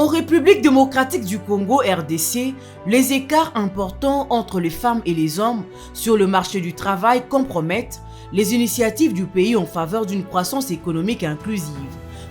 En République démocratique du Congo (RDC), les écarts importants entre les femmes et les hommes sur le marché du travail compromettent les initiatives du pays en faveur d'une croissance économique inclusive.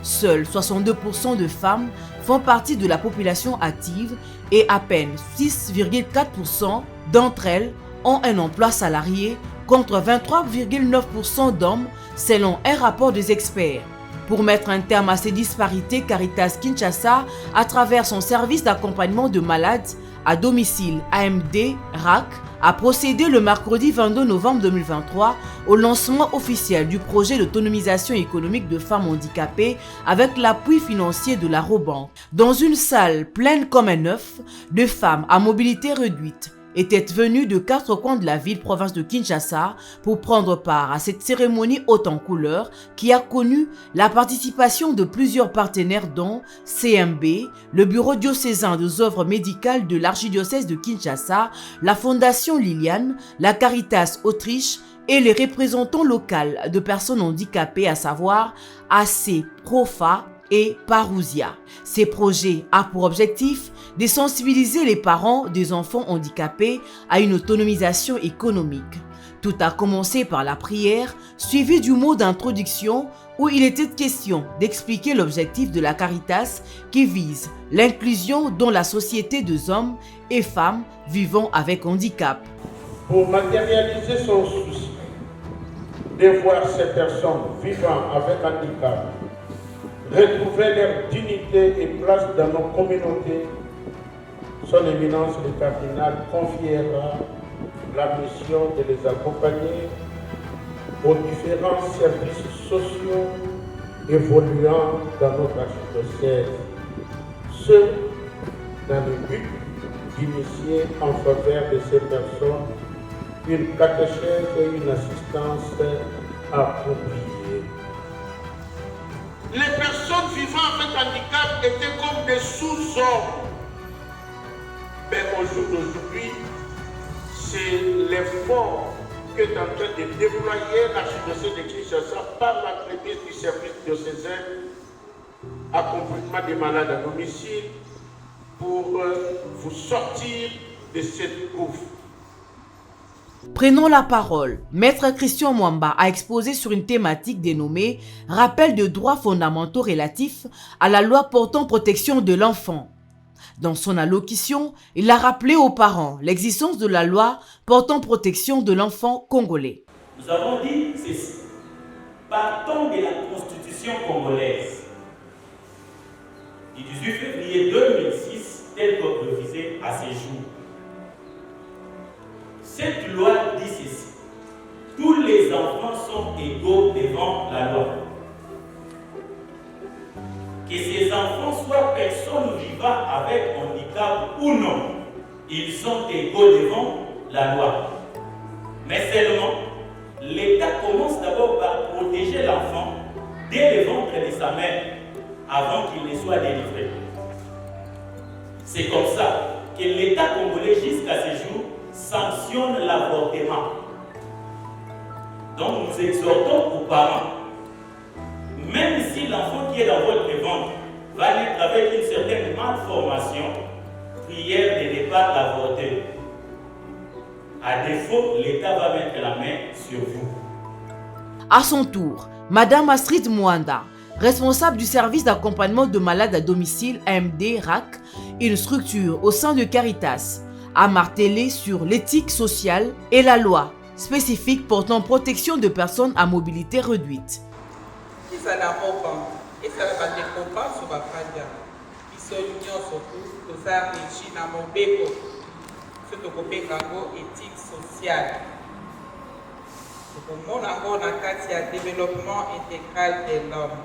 Seuls 62% de femmes font partie de la population active et à peine 6,4% d'entre elles ont un emploi salarié contre 23,9% d'hommes selon un rapport des experts. Pour mettre un terme à ces disparités, Caritas Kinshasa, à travers son service d'accompagnement de malades à domicile AMD RAC, a procédé le mercredi 22 novembre 2023 au lancement officiel du projet d'autonomisation économique de femmes handicapées avec l'appui financier de la Robank. Dans une salle pleine comme un œuf, de femmes à mobilité réduite étaient venues de 4 coins de la ville province de Kinshasa pour prendre part à cette cérémonie haute en couleurs qui a connu la participation de plusieurs partenaires dont CMB, le Bureau diocésain des œuvres médicales de l'archidiocèse de Kinshasa, la Fondation Liliane, la Caritas Autriche et les représentants locaux de personnes handicapées, à savoir AC Profa et Parousia. Ces projets ont pour objectif de sensibiliser les parents des enfants handicapés à une autonomisation économique. Tout a commencé par la prière, suivie du mot d'introduction où il était question d'expliquer l'objectif de la Caritas qui vise l'inclusion dans la société des hommes et femmes vivant avec handicap. Pour matérialiser son souci de voir ces personnes vivant avec handicap retrouver leur dignité et place dans nos communautés, son éminence le cardinal confiera la mission de les accompagner aux différents services sociaux évoluant dans notre archidiocèse, ce dans le but d'initier en faveur de ces personnes une catéchèse et une assistance appropriée. Les personnes vivant avec handicap étaient comme des sous-hommes. Mais au jour d'aujourd'hui, c'est l'effort qu'est en train de déployer l'archidiocèse de Kinshasa par l'entremise du service diocésain accompagnement des malades à domicile pour vous sortir de cette gouffre. Prenons la parole. Maître Christian Mwamba a exposé sur une thématique dénommée « Rappel de droits fondamentaux relatifs à la loi portant protection de l'enfant ». Dans son allocution, il a rappelé aux parents l'existence de la loi portant protection de l'enfant congolais. Nous avons dit ceci. Partant de la Constitution congolaise du 18 février 2006, telle que révisée à ces jours. Cette loi dit ceci. Tous les enfants sont égaux devant la loi. Que ces enfants soient personnes vivant avec handicap ou non, ils sont égaux devant la loi. Mais seulement, l'État commence d'abord par protéger l'enfant dès le ventre de sa mère, avant qu'il ne soit délivré. C'est comme ça que l'État congolais jusqu'à ce jour sanctionne l'avortement. Donc nous exhortons aux parents, même si l'enfant qui est dans votre ventre va naître avec une certaine malformation, prière de ne pas l'avorter. À défaut, l'État va mettre la main sur vous. À son tour, Madame Astrid Mwanda, responsable du service d'accompagnement de malades à domicile AMD RAC, une structure au sein de Caritas, a martelé sur l'éthique sociale et la loi spécifique portant protection de personnes à mobilité réduite. Développement intégral de l'homme.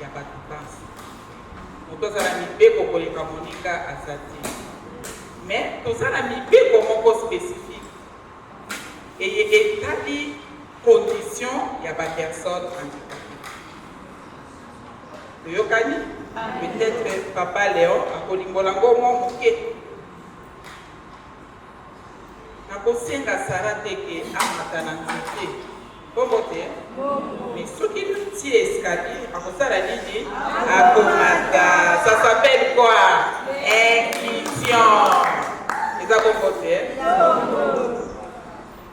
Ya batu pansi. Moto za mibeko koleka monika azati. Mais toza na mibeko moko spécifique. Et etali condition ya ba personne handicapée. Yokani? Peut-être Papa Léon akolimbola ngo mo muke. Nakosenga Sara teke amata na nzete. Bobote. Mais ce qui est petit escalier, à cause de la ligne, à Komanda, ça s'appelle quoi? Inclusion. Et ça bobote.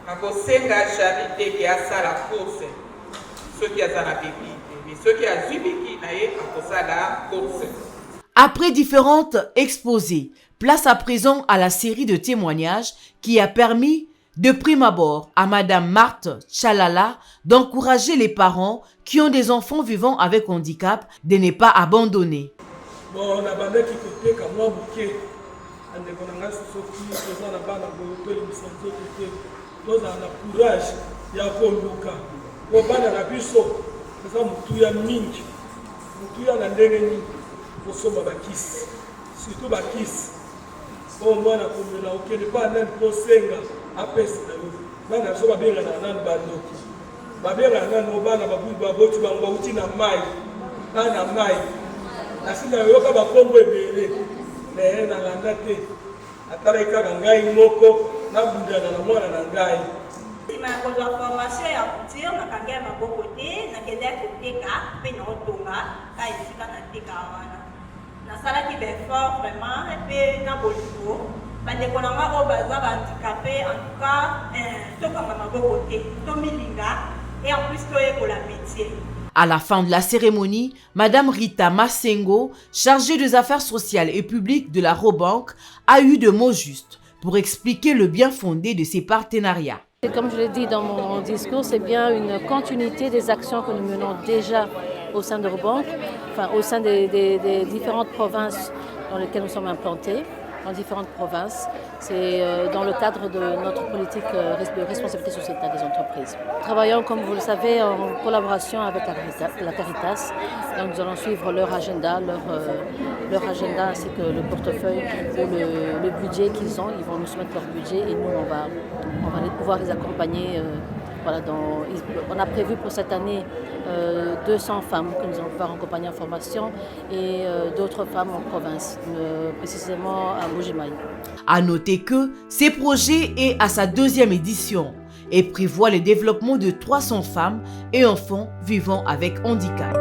À cause de la charité qui a ça la course, ceux qui a ça la bébé, mais ceux qui a zubiki naïe, à cause de la course. Après différentes exposés, place à présent à la série de témoignages qui a permis de prime abord à Madame Marthe Tchalala d'encourager les parents qui ont des enfants vivant avec handicap de ne pas abandonner. Bon, on a bandé qui côté comme moi bouquet. On a connu ce qui est dans la bande de l'hôtel, ils sont tous tous dans le courage. Il y a pas Luka. On va dans la biso. C'est ça, mutuya mingi. Mutuya na ndenge ni. Pour soma bakis. Surtout bakis. Au moins na komela okende pas nan posenga apesi na yo. Bana so babenga na nan bandoki. Babenga na no bana babu baboti bango uti na mai. Na mai. Nasina yoka bakombo ebele. Mais na landa te. Atala ikaka ngai moko na bundana na mwana na ngai. Ma formation ya couture na kangia maboko te na kende koteka pe na otonga ka esika na teka wana. Nasalaki d'effort vraiment et puis na bolingo bandeko na nga oyo baza bahandicapé en tout cas tokanga maboko te tomilinga et en plus toyekola métier. À la fin de la cérémonie, Madame Rita Massengo, chargée des affaires sociales et publiques de la Robank, a eu de mots justes pour expliquer le bien fondé de ces partenariats. Et comme je l'ai dit dans mon discours, c'est bien une continuité des actions que nous menons déjà au sein de Robank, enfin au sein des différentes provinces dans lesquelles nous sommes implantés, dans différentes provinces. C'est dans le cadre de notre politique de responsabilité sociétale des entreprises. Travaillons, comme vous le savez, en collaboration avec la Caritas. Donc nous allons suivre leur agenda ainsi que le portefeuille ou le budget qu'ils ont. Ils vont nous soumettre leur budget et nous, on va pouvoir les accompagner. Voilà, on a prévu pour cette année 200 femmes que nous allons pouvoir accompagner en formation et d'autres femmes en province, précisément à Bujimaï. À noter que ces projets est à sa 2e édition et prévoit le développement de 300 femmes et enfants vivant avec handicap.